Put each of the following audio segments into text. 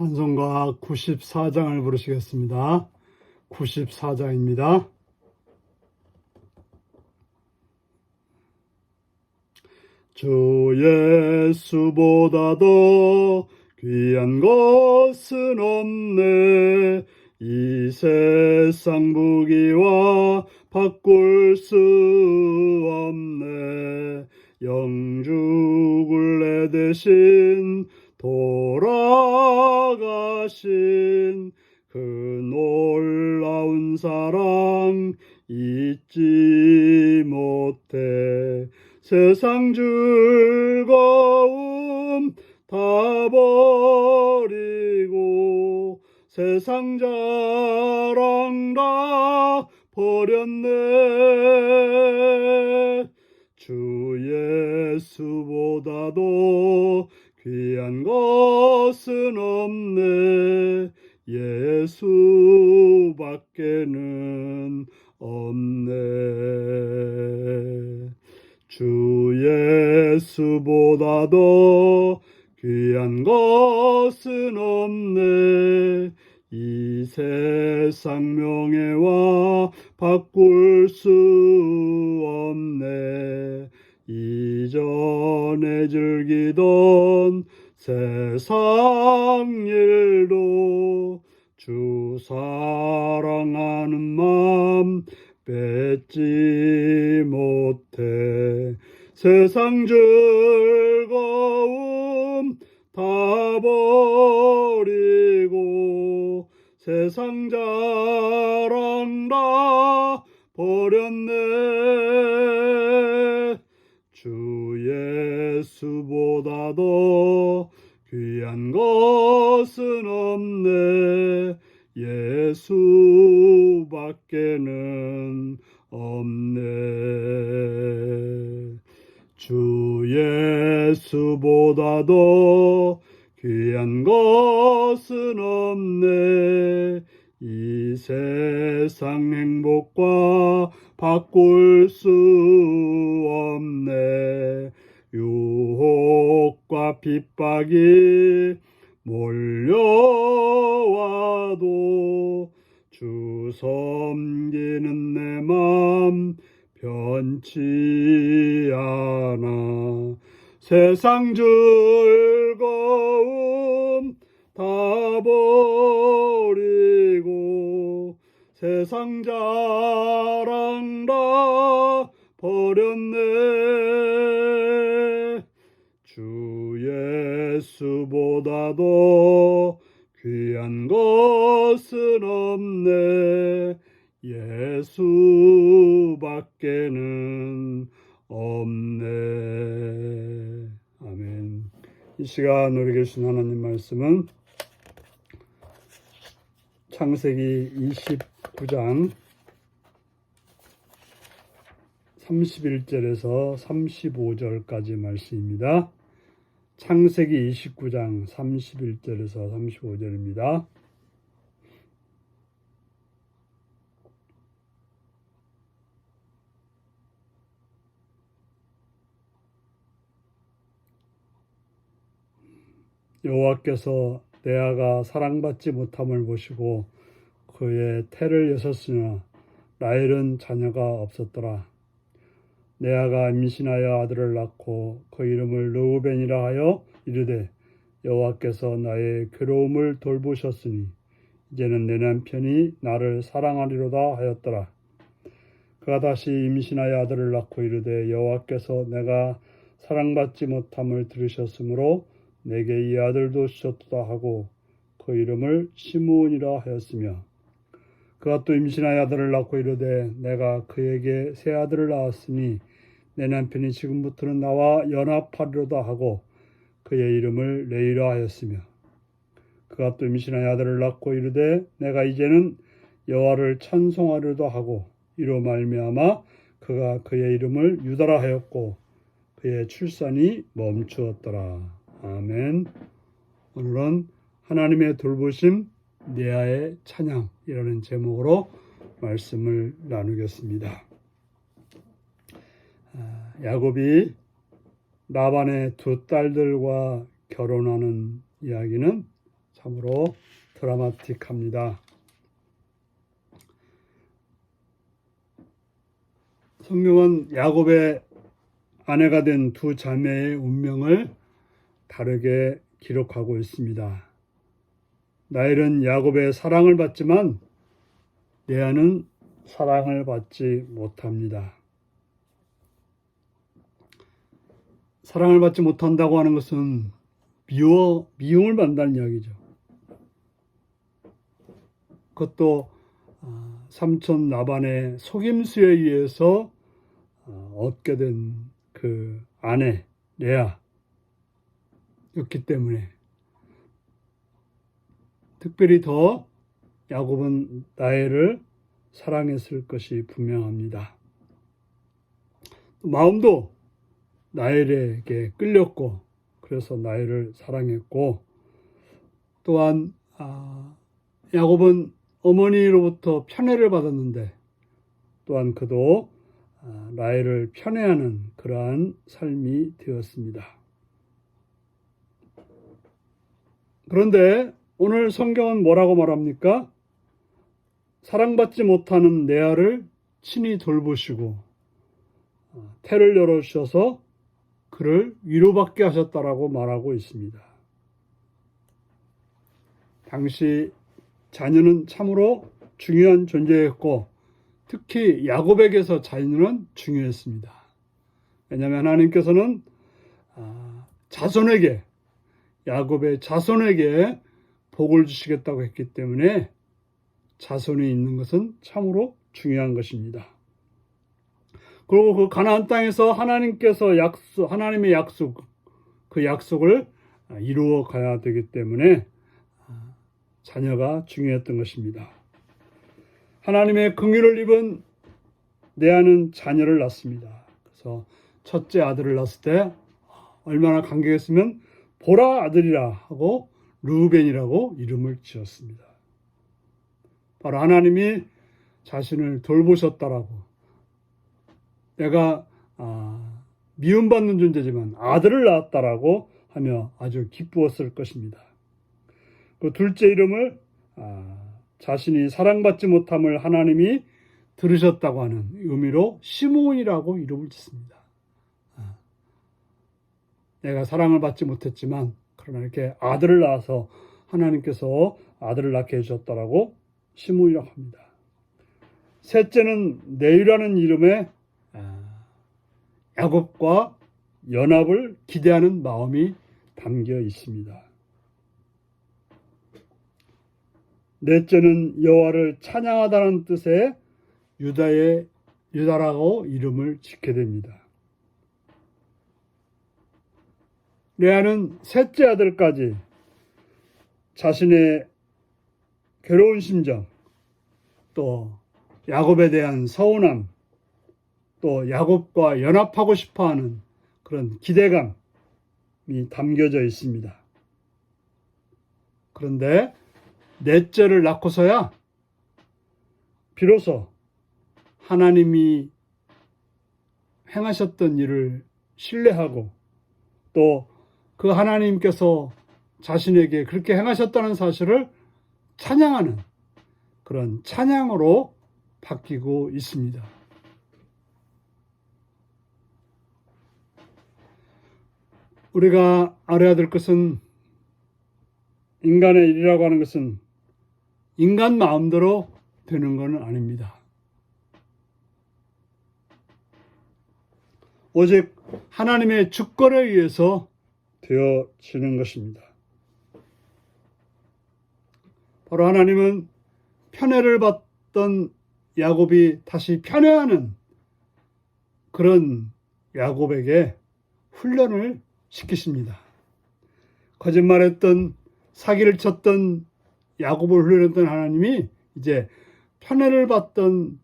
찬송가 94장을 부르시겠습니다. 94장입니다. 주 예수보다 더 귀한 것은 없네. 이 세상 부귀와 바꿀 수 없네. 영주 굴레 대신 돌아가신 그 놀라운 사랑 잊지 못해. 세상 즐거움 다 버리고 세상 자랑 다 버렸네. 주 예수보다도 귀한 것은 없네. 예수밖에는 없네. 주 예수보다도 귀한 것은 없네. 이 세상 명예와 바꿀 수 없네. 이전에 즐기던 세상 일도 주 사랑하는 마음 뺏지 못해. 세상 즐거움 다 버리고 세상 자랑 다 버렸네. 주 예수보다도 귀한 것은 없네. 예수밖에는 없네. 주 예수보다도 귀한 것은 없네. 이 세상 행복과 바꿀 수 없네. 유혹과 핍박이 몰려와도 주 섬기는 내 맘 변치 않아. 세상 즐거움 다 버리고 세상 자랑 다 버렸네. 주 예수보다도 귀한 것은 없네. 예수밖에는 없네. 아멘. 이 시간 우리 계신 하나님 말씀은 창세기 29장 31절에서 35절까지 말씀입니다. 창세기 29장 31절에서 35절입니다. 여호와께서 레아가 사랑받지 못함을 보시고 그의 태를 여섰으나 라헬은 자녀가 없었더라. 레아가 임신하여 아들을 낳고 그 이름을 르우벤이라 하여 이르되 여호와께서 나의 괴로움을 돌보셨으니 이제는 내 남편이 나를 사랑하리로다 하였더라. 그가 다시 임신하여 아들을 낳고 이르되 여호와께서 내가 사랑받지 못함을 들으셨으므로 내게 이 아들도 주셨도다 하고 그 이름을 시므온이라 하였으며 그가 또 임신하여 아들을 낳고 이르되 내가 그에게 새 아들을 낳았으니 내 남편이 지금부터는 나와 연합하리로다 하고 그의 이름을 레이라 하였으며 그가 또 임신하여 아들을 낳고 이르되 내가 이제는 여호와를 찬송하리로다 하고 이로 말미암아 그가 그의 이름을 유다라 하였고 그의 출산이 멈추었더라. 아멘. 오늘은 하나님의 돌보심 레아의 찬양이라는 제목으로 말씀을 나누겠습니다. 야곱이 라반의 두 딸들과 결혼하는 이야기는 참으로 드라마틱합니다. 성경은 야곱의 아내가 된 두 자매의 운명을 다르게 기록하고 있습니다. 라헬은 야곱의 사랑을 받지만 레아는 사랑을 받지 못합니다. 사랑을 받지 못한다고 하는 것은 미움을 받는다는 이야기죠. 그것도 삼촌 라반의 속임수에 의해서 얻게 된 그 아내 레아였기 때문에 특별히 더 야곱은 라헬을 사랑했을 것이 분명합니다. 마음도 라헬에게 끌렸고 그래서 라헬을 사랑했고 또한 야곱은 어머니로부터 편애를 받았는데 또한 그도 라헬을 편애하는 그러한 삶이 되었습니다. 그런데 오늘 성경은 뭐라고 말합니까? 사랑받지 못하는 레아를 친히 돌보시고 태를 열어주셔서 그를 위로받게 하셨다라고 말하고 있습니다. 당시 자녀는 참으로 중요한 존재였고 특히 야곱에게서 자녀는 중요했습니다. 왜냐하면 하나님께서는 자손에게 야곱의 자손에게 복을 주시겠다고 했기 때문에 자손이 있는 것은 참으로 중요한 것입니다. 그리고 그 가나안 땅에서 하나님의 약속, 그 약속을 이루어 가야 되기 때문에 자녀가 중요했던 것입니다. 하나님의 긍휼을 입은 레아는 자녀를 낳습니다. 그래서 첫째 아들을 낳았을 때 얼마나 감격했으면 보라 아들이라 하고 르우벤이라고 이름을 지었습니다. 바로 하나님이 자신을 돌보셨다라고, 내가 미움받는 존재지만 아들을 낳았다라고 하며 아주 기쁘었을 것입니다. 그 둘째 이름을 자신이 사랑받지 못함을 하나님이 들으셨다고 하는 의미로 시므온이라고 이름을 짓습니다. 내가 사랑을 받지 못했지만 그러나 이렇게 아들을 낳아서 하나님께서 아들을 낳게 해주셨다라고 시므온이라고 합니다. 셋째는 네유라는 이름의 야곱과 연합을 기대하는 마음이 담겨 있습니다. 넷째는 여호와를 찬양하다는 뜻의 유다라고 이름을 짓게 됩니다. 레아는 셋째 아들까지 자신의 괴로운 심정, 또 야곱에 대한 서운함, 또 야곱과 연합하고 싶어하는 그런 기대감이 담겨져 있습니다. 그런데 넷째를 낳고서야 비로소 하나님이 행하셨던 일을 신뢰하고 또 그 하나님께서 자신에게 그렇게 행하셨다는 사실을 찬양하는 그런 찬양으로 바뀌고 있습니다. 우리가 알아야 될 것은 인간의 일이라고 하는 것은 인간 마음대로 되는 것은 아닙니다. 오직 하나님의 주권에 의해서 되어지는 것입니다. 바로 하나님은 편애를 받던 야곱이 다시 편애하는 그런 야곱에게 훈련을 시키십니다. 거짓말했던 사기를 쳤던 야곱을 훈련했던 하나님이 이제 편애를 받던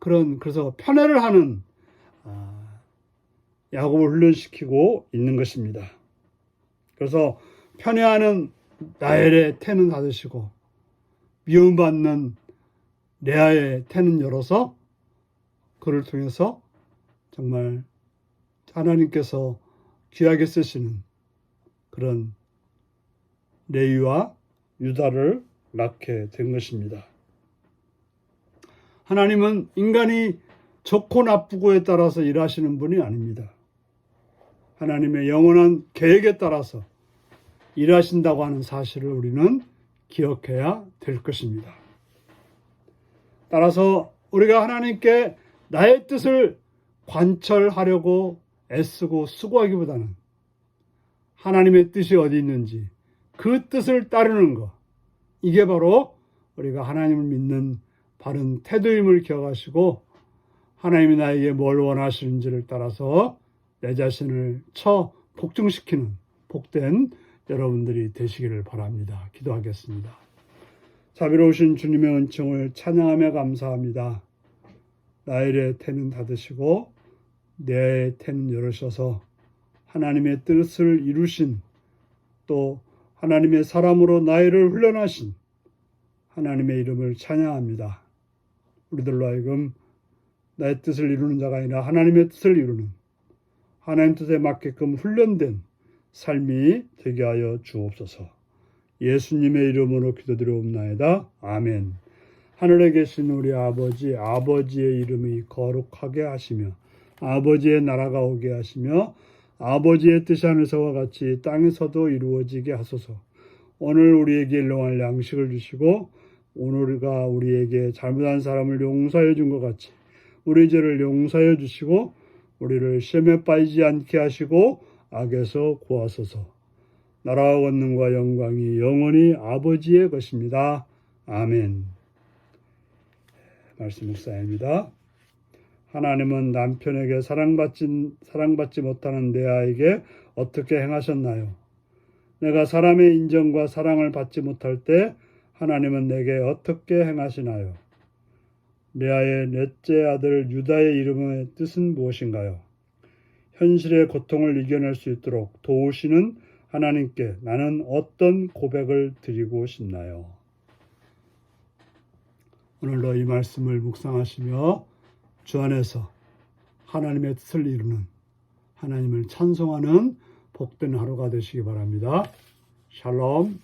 그래서 편애를 하는 야곱을 훈련시키고 있는 것입니다. 그래서 편애하는 라헬의 태는 닫으시고 미움받는 레아의 태는 열어서 그를 통해서 정말 하나님께서 귀하게 쓰시는 그런 레위와 유다를 낳게 된 것입니다. 하나님은 인간이 좋고 나쁘고에 따라서 일하시는 분이 아닙니다. 하나님의 영원한 계획에 따라서 일하신다고 하는 사실을 우리는 기억해야 될 것입니다. 따라서 우리가 하나님께 나의 뜻을 관철하려고 애쓰고 수고하기보다는 하나님의 뜻이 어디 있는지 그 뜻을 따르는 것, 이게 바로 우리가 하나님을 믿는 바른 태도임을 기억하시고 하나님이 나에게 뭘 원하시는지를 따라서 내 자신을 복종시키는 복된 여러분들이 되시기를 바랍니다. 기도하겠습니다. 자비로우신 주님의 은총을 찬양하며 감사합니다. 나의 태는 닫으시고 내 태는 열으셔서 하나님의 뜻을 이루신, 또 하나님의 사람으로 나이를 훈련하신 하나님의 이름을 찬양합니다. 우리들로 하여금 나의 뜻을 이루는 자가 아니라 하나님의 뜻을 이루는, 하나님 뜻에 맞게끔 훈련된 삶이 되게 하여 주옵소서. 예수님의 이름으로 기도드리옵나이다. 아멘. 하늘에 계신 우리 아버지, 아버지의 이름이 거룩하게 하시며 아버지의 나라가 오게 하시며 아버지의 뜻이 하늘에서와 같이 땅에서도 이루어지게 하소서. 오늘 우리에게 일용할 양식을 주시고 오늘가 우리에게 잘못한 사람을 용서해 준 것 같이 우리 죄를 용서해 주시고 우리를 시험에 빠지지 않게 하시고 악에서 구하소서. 나라와 권능과 영광이 영원히 아버지의 것입니다. 아멘. 말씀 묵상입니다. 하나님은 남편에게 사랑받지 못하는 내 아이에게 어떻게 행하셨나요? 내가 사람의 인정과 사랑을 받지 못할 때 하나님은 내게 어떻게 행하시나요? 레아의 넷째 아들 유다의 이름의 뜻은 무엇인가요? 현실의 고통을 이겨낼 수 있도록 도우시는 하나님께 나는 어떤 고백을 드리고 싶나요? 오늘도 이 말씀을 묵상하시며 주 안에서 하나님의 뜻을 이루는, 하나님을 찬송하는 복된 하루가 되시기 바랍니다. 샬롬.